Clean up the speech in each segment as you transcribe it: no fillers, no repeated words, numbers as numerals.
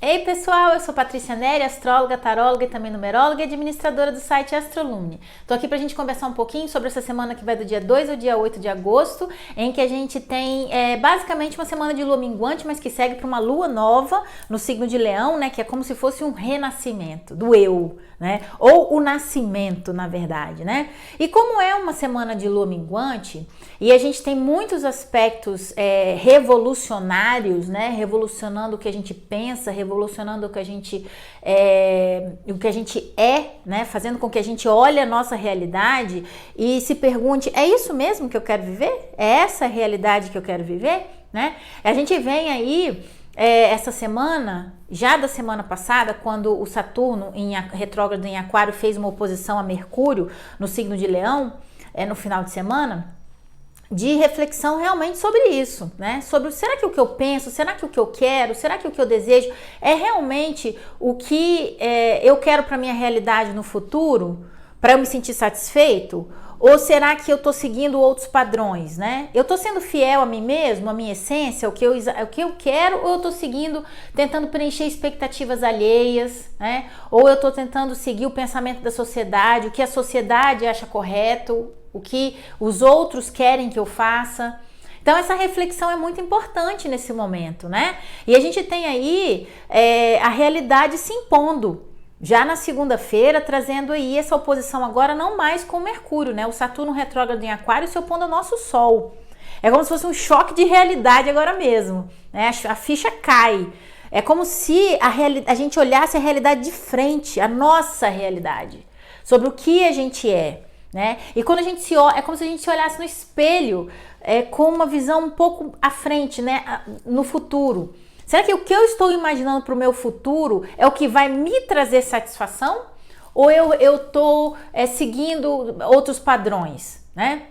Ei pessoal, eu sou Patrícia Neri, astróloga, taróloga e também numeróloga e administradora do site Astrolume. Tô aqui pra gente conversar um pouquinho sobre essa semana que vai do dia 2 ao dia 8 de agosto, em que a gente tem basicamente uma semana de lua minguante, mas que segue para uma lua nova no signo de Leão, né? Que é como se fosse um renascimento do eu, né? Ou o nascimento, na verdade, né? E como é uma semana de lua minguante, e a gente tem muitos aspectos revolucionários, né? Revolucionando o que a gente pensa, revolucionando o que a gente é, né? Fazendo com que a gente olhe a nossa realidade e se pergunte, é isso mesmo que eu quero viver? É essa a realidade que eu quero viver? Né? A gente vem aí essa semana, já da semana passada, quando o Saturno retrógrado em Aquário fez uma oposição a Mercúrio no signo de Leão, no final de semana, de reflexão realmente sobre isso, né? Sobre será que o que eu penso, será que o que eu quero, será que o que eu desejo é realmente o que eu quero para minha realidade no futuro, para eu me sentir satisfeito? Ou será que eu tô seguindo outros padrões, né? Eu tô sendo fiel a mim mesmo, a minha essência, o que eu quero, ou eu tô tentando preencher expectativas alheias, né? Ou eu tô tentando seguir o pensamento da sociedade, o que a sociedade acha correto, o que os outros querem que eu faça. Então essa reflexão é muito importante nesse momento, né? E a gente tem aí a realidade se impondo. Já na segunda-feira, trazendo aí essa oposição agora não mais com Mercúrio, né? O Saturno retrógrado em Aquário se opondo ao nosso Sol. É como se fosse um choque de realidade agora mesmo, né? A ficha cai. É como se a gente olhasse a realidade de frente, a nossa realidade, sobre o que a gente é, né? E quando a gente se olha, é como se a gente se olhasse no espelho, com uma visão um pouco à frente, né? No futuro. Será que o que eu estou imaginando para o meu futuro é o que vai me trazer satisfação? Ou eu estou seguindo outros padrões, né?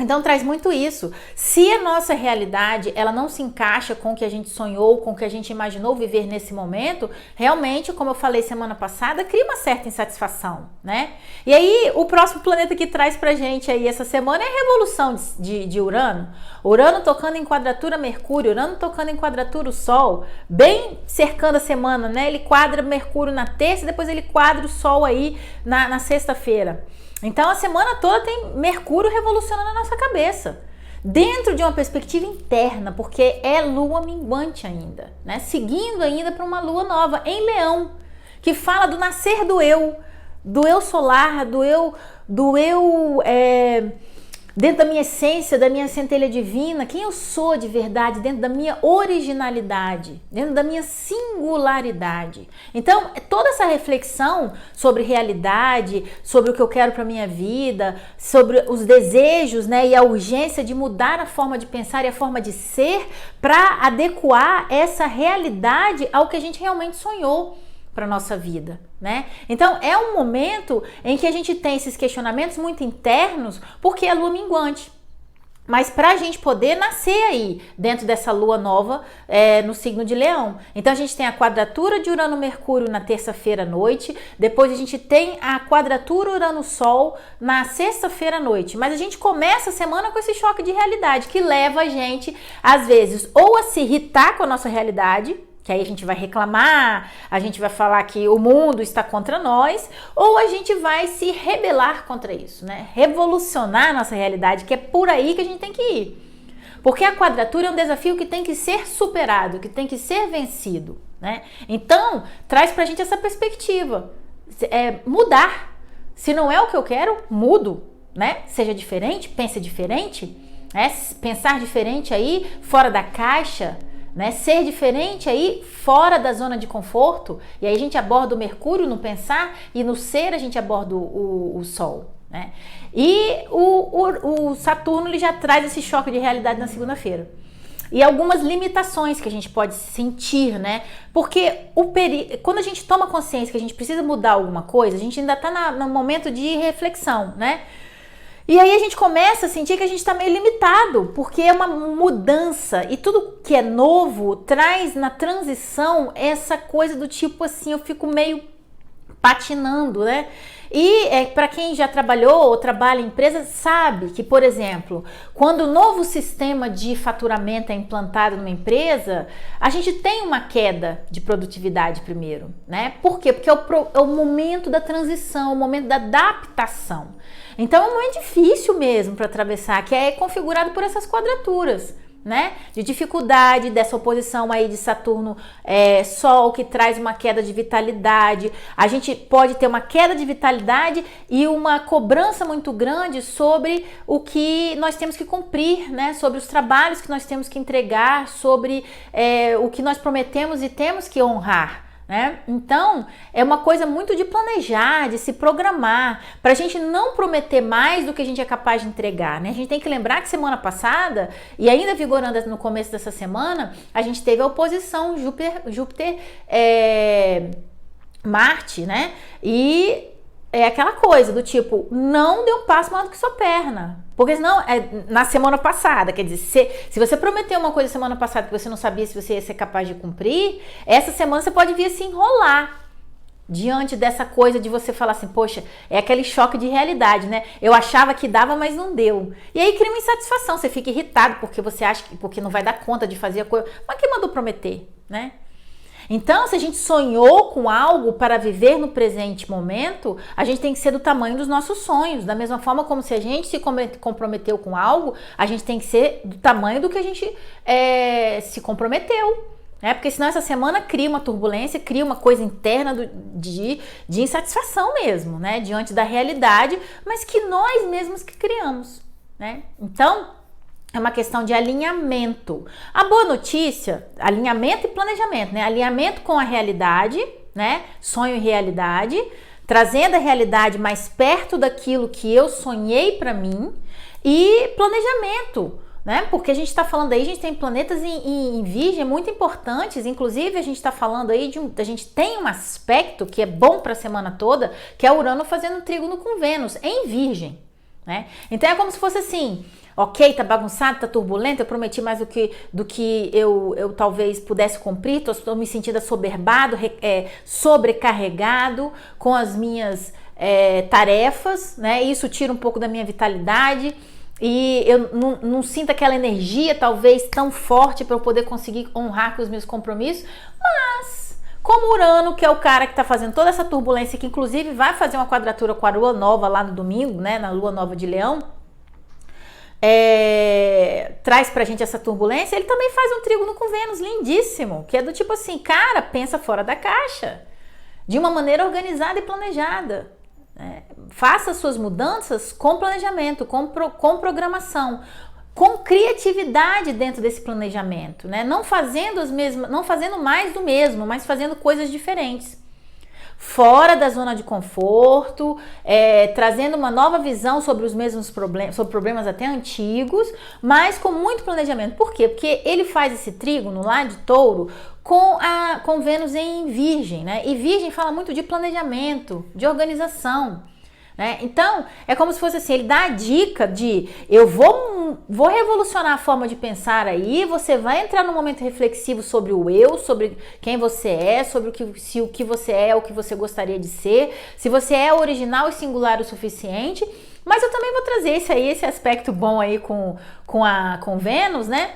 Então traz muito isso. Se a nossa realidade ela não se encaixa com o que a gente sonhou, com o que a gente imaginou viver nesse momento, realmente, como eu falei semana passada, cria uma certa insatisfação, né? E aí o próximo planeta que traz pra gente aí essa semana é a revolução de Urano. Urano tocando em quadratura Mercúrio, Urano tocando em quadratura o Sol, bem cercando a semana, né? Ele quadra Mercúrio na terça e depois ele quadra o Sol aí na sexta-feira. Então a semana toda tem Mercúrio revolucionando a nossa cabeça, dentro de uma perspectiva interna, porque é lua minguante ainda, né? Seguindo ainda para uma lua nova em Leão, que fala do nascer do eu solar, do eu dentro da minha essência, da minha centelha divina, quem eu sou de verdade, dentro da minha originalidade, dentro da minha singularidade. Então, toda essa reflexão sobre realidade, sobre o que eu quero para minha vida, sobre os desejos, né, e a urgência de mudar a forma de pensar e a forma de ser para adequar essa realidade ao que a gente realmente sonhou para nossa vida, né? Então é um momento em que a gente tem esses questionamentos muito internos, porque é lua minguante. Mas para a gente poder nascer aí dentro dessa lua nova no signo de Leão. Então a gente tem a quadratura de Urano-Mercúrio na terça-feira à noite, depois a gente tem a quadratura Urano-Sol na sexta-feira à noite. Mas a gente começa a semana com esse choque de realidade que leva a gente, às vezes, ou a se irritar com a nossa realidade, que aí a gente vai reclamar, a gente vai falar que o mundo está contra nós, ou a gente vai se rebelar contra isso, né? Revolucionar a nossa realidade, que é por aí que a gente tem que ir. Porque a quadratura é um desafio que tem que ser superado, que tem que ser vencido, né? Então, traz pra gente essa perspectiva, mudar. Se não é o que eu quero, mudo, né? Seja diferente, pense diferente, né? Pensar diferente aí, fora da caixa, né? Ser diferente aí fora da zona de conforto, e aí a gente aborda o Mercúrio no pensar e no ser a gente aborda o Sol, né? E o Saturno ele já traz esse choque de realidade na segunda-feira e algumas limitações que a gente pode sentir, né? Porque quando a gente toma consciência que a gente precisa mudar alguma coisa, a gente ainda está no momento de reflexão, né? E aí a gente começa a sentir que a gente está meio limitado, porque é uma mudança e tudo que é novo traz na transição essa coisa do tipo assim, eu fico meio patinando, né? E para quem já trabalhou ou trabalha em empresa, sabe que, por exemplo, quando o novo sistema de faturamento é implantado numa empresa, a gente tem uma queda de produtividade primeiro, né? Por quê? Porque é o momento da transição, o momento da adaptação. Então é um momento difícil mesmo para atravessar, que é configurado por essas quadraturas, né? De dificuldade, dessa oposição aí de Saturno, Sol, que traz uma queda de vitalidade. A gente pode ter uma queda de vitalidade e uma cobrança muito grande sobre o que nós temos que cumprir, né? Sobre os trabalhos que nós temos que entregar, sobre o que nós prometemos e temos que honrar, né? Então, é uma coisa muito de planejar, de se programar, para a gente não prometer mais do que a gente é capaz de entregar, né? A gente tem que lembrar que semana passada, e ainda vigorando no começo dessa semana, a gente teve a oposição Júpiter-Marte, né? E é aquela coisa do tipo, não dê um passo maior do que sua perna. Porque senão, na semana passada, quer dizer, se você prometeu uma coisa semana passada que você não sabia se você ia ser capaz de cumprir, essa semana você pode vir a se enrolar diante dessa coisa de você falar assim, poxa, é aquele choque de realidade, né? Eu achava que dava, mas não deu. E aí cria uma insatisfação, você fica irritado porque você acha que porque não vai dar conta de fazer a coisa. Mas quem mandou prometer, né? Então, se a gente sonhou com algo para viver no presente momento, a gente tem que ser do tamanho dos nossos sonhos. Da mesma forma como se a gente se comprometeu com algo, a gente tem que ser do tamanho do que a gente se comprometeu. Né? Porque senão essa semana cria uma turbulência, cria uma coisa interna de insatisfação mesmo, né? Diante da realidade, mas que nós mesmos que criamos, né? Então, é uma questão de alinhamento. A boa notícia, alinhamento e planejamento, né? Alinhamento com a realidade, né? Sonho e realidade, trazendo a realidade mais perto daquilo que eu sonhei para mim, e planejamento, né? Porque a gente está falando aí, a gente tem planetas em Virgem muito importantes, inclusive a gente está falando aí a gente tem um aspecto que é bom para a semana toda, que é Urano fazendo trígono com Vênus em Virgem, né? Então é como se fosse assim, ok, tá bagunçado, tá turbulento, eu prometi mais do que eu talvez pudesse cumprir, tô me sentindo assoberbado, sobrecarregado com as minhas tarefas, né? Isso tira um pouco da minha vitalidade e eu não sinto aquela energia talvez tão forte para eu poder conseguir honrar com os meus compromissos, mas como Urano, que é o cara que tá fazendo toda essa turbulência, que inclusive vai fazer uma quadratura com a Lua Nova lá no domingo, né? Na Lua Nova de Leão, traz pra gente essa turbulência, ele também faz um trígono com Vênus lindíssimo, que é do tipo assim, cara, pensa fora da caixa, de uma maneira organizada e planejada, né? Faça suas mudanças com planejamento, com programação, com criatividade dentro desse planejamento, né? Não fazendo mais do mesmo, mas fazendo coisas diferentes. Fora da zona de conforto, trazendo uma nova visão sobre os mesmos problemas, sobre problemas até antigos, mas com muito planejamento. Por quê? Porque ele faz esse trígono lá de Touro com Vênus em Virgem, né? E Virgem fala muito de planejamento, de organização, né? Então, é como se fosse assim, ele dá a dica de eu vou revolucionar a forma de pensar aí, você vai entrar num momento reflexivo sobre o eu, sobre quem você é, sobre se o que você é, o que você gostaria de ser, se você é original e singular o suficiente, mas eu também vou trazer esse aspecto bom aí com Vênus, né?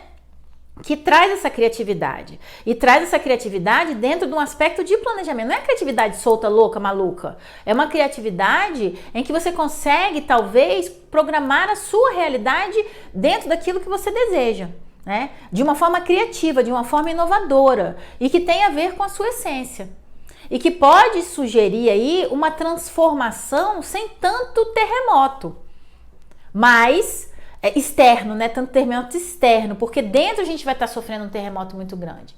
Que traz essa criatividade, e traz essa criatividade dentro de um aspecto de planejamento. Não é criatividade solta, louca, maluca, é uma criatividade em que você consegue talvez programar a sua realidade dentro daquilo que você deseja, né? De uma forma criativa, de uma forma inovadora, e que tem a ver com a sua essência, e que pode sugerir aí uma transformação sem tanto terremoto, mas externo, né? Tanto terremoto externo, porque dentro a gente vai estar sofrendo um terremoto muito grande.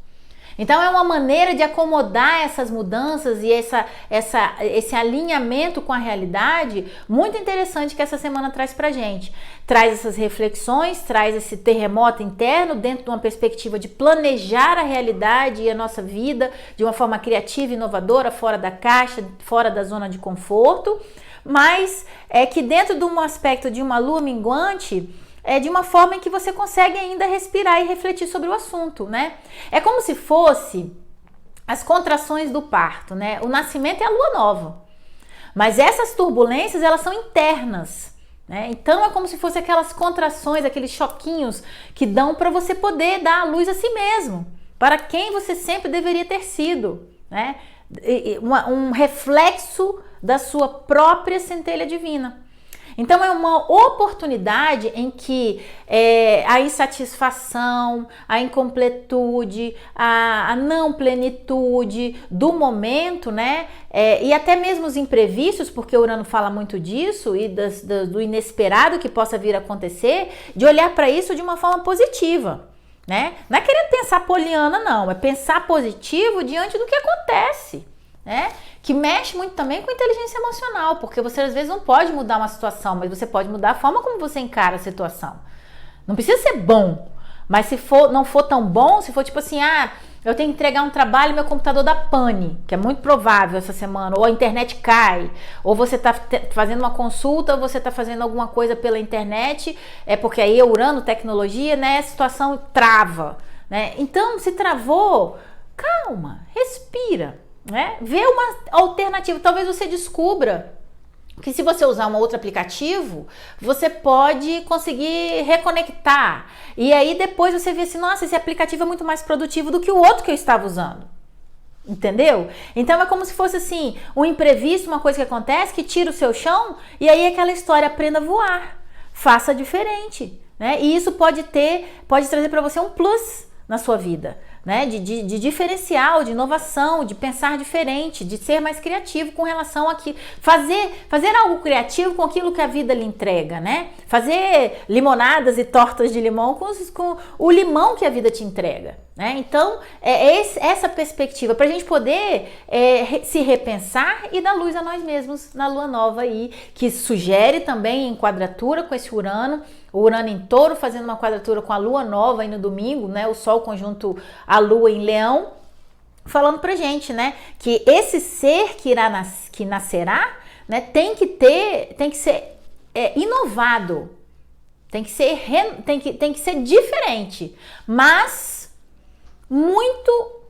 Então é uma maneira de acomodar essas mudanças e esse alinhamento com a realidade muito interessante que essa semana traz pra gente. Traz essas reflexões, traz esse terremoto interno dentro de uma perspectiva de planejar a realidade e a nossa vida de uma forma criativa e inovadora, fora da caixa, fora da zona de conforto, mas é que dentro de um aspecto de uma lua minguante, de uma forma em que você consegue ainda respirar e refletir sobre o assunto, né? É como se fosse as contrações do parto, né? O nascimento é a lua nova. Mas essas turbulências, elas são internas, né? Então é como se fossem aquelas contrações, aqueles choquinhos que dão para você poder dar a luz a si mesmo, para quem você sempre deveria ter sido, né? Um reflexo da sua própria centelha divina. Então é uma oportunidade em que a insatisfação, a incompletude, a não plenitude do momento, né? E até mesmo os imprevistos, porque Urano fala muito disso e do inesperado que possa vir a acontecer, de olhar para isso de uma forma positiva, né? Não é querendo pensar poliana, não, é pensar positivo diante do que acontece, né? Que mexe muito também com inteligência emocional, porque você às vezes não pode mudar uma situação, mas você pode mudar a forma como você encara a situação. Não precisa ser bom, mas se não for tão bom, se for tipo assim, eu tenho que entregar um trabalho e meu computador dá pane, que é muito provável essa semana, ou a internet cai, ou você está fazendo uma consulta, ou você está fazendo alguma coisa pela internet, porque aí Urano, tecnologia, né, a situação trava, né? Então, se travou, calma, respira, né? Vê uma alternativa. Talvez você descubra que se você usar um outro aplicativo, você pode conseguir reconectar. E aí depois você vê assim, nossa, esse aplicativo é muito mais produtivo do que o outro que eu estava usando. Entendeu? Então é como se fosse assim, um imprevisto, uma coisa que acontece, que tira o seu chão, e aí aquela história, aprenda a voar. Faça diferente, né? E isso pode trazer para você um plus na sua vida, né? De diferencial, de inovação, de pensar diferente, de ser mais criativo com relação a fazer algo criativo com aquilo que a vida lhe entrega, né? Fazer limonadas e tortas de limão com o limão que a vida te entrega, né? Então, essa perspectiva para a gente poder se repensar e dar luz a nós mesmos na lua nova aí, que sugere também em quadratura com esse Urano, o Urano em Touro fazendo uma quadratura com a lua nova aí no domingo, né? O Sol conjunto a lua em Leão, falando pra gente, né? Que esse ser que nascerá, né? Tem que ser inovado, tem que ser diferente, mas muito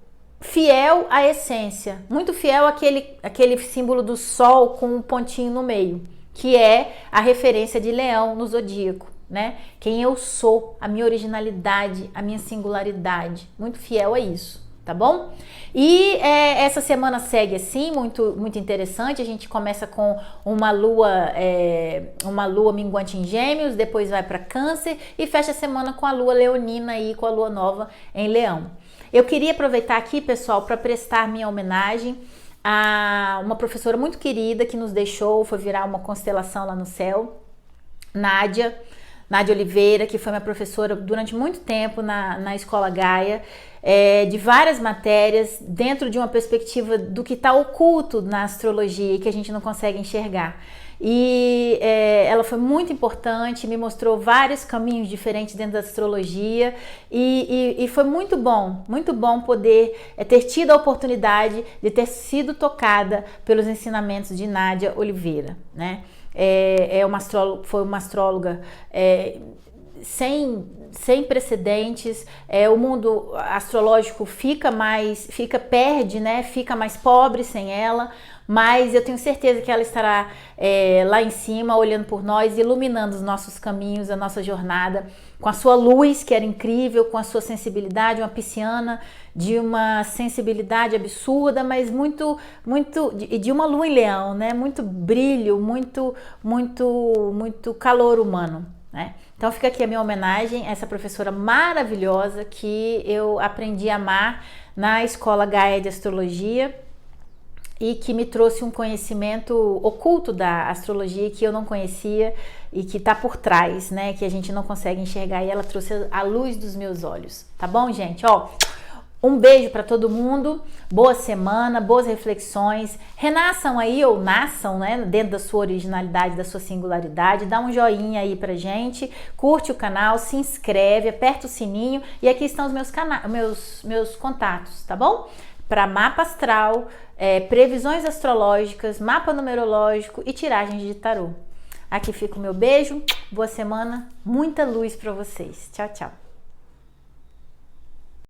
fiel à essência, muito fiel àquele símbolo do Sol com um pontinho no meio, que é a referência de Leão no zodíaco, né? Quem eu sou, a minha originalidade, a minha singularidade, muito fiel a isso, tá bom? E essa semana segue assim, muito, muito interessante. A gente começa com uma lua minguante em Gêmeos, depois vai para Câncer e fecha a semana com a lua leonina aí, com a lua nova em Leão. Eu queria aproveitar aqui, pessoal, para prestar minha homenagem a uma professora muito querida que nos deixou, foi virar uma constelação lá no céu, Nádia Oliveira, que foi minha professora durante muito tempo na Escola Gaia, de várias matérias, dentro de uma perspectiva do que está oculto na astrologia e que a gente não consegue enxergar. E ela foi muito importante, me mostrou vários caminhos diferentes dentro da astrologia e foi muito bom poder ter tido a oportunidade de ter sido tocada pelos ensinamentos de Nádia Oliveira, né? Foi uma astróloga sem precedentes. O mundo astrológico perde, né? Fica mais pobre sem ela, mas eu tenho certeza que ela estará lá em cima, olhando por nós, iluminando os nossos caminhos, a nossa jornada, com a sua luz, que era incrível, com a sua sensibilidade, uma pisciana de uma sensibilidade absurda, mas muito, muito, de uma lua em Leão, né? Muito brilho, muito, muito, muito calor humano, né? Então fica aqui a minha homenagem a essa professora maravilhosa que eu aprendi a amar na Escola Gaia de Astrologia e que me trouxe um conhecimento oculto da astrologia que eu não conhecia e que está por trás, né? Que a gente não consegue enxergar, e ela trouxe a luz dos meus olhos, tá bom, gente? Um beijo para todo mundo, boa semana, boas reflexões, renasçam aí ou nasçam, né, dentro da sua originalidade, da sua singularidade. Dá um joinha aí pra gente, curte o canal, se inscreve, aperta o sininho e aqui estão os meus contatos, tá bom? Para mapa astral, previsões astrológicas, mapa numerológico e tiragens de tarô. Aqui fica o meu beijo, boa semana, muita luz para vocês. Tchau, tchau.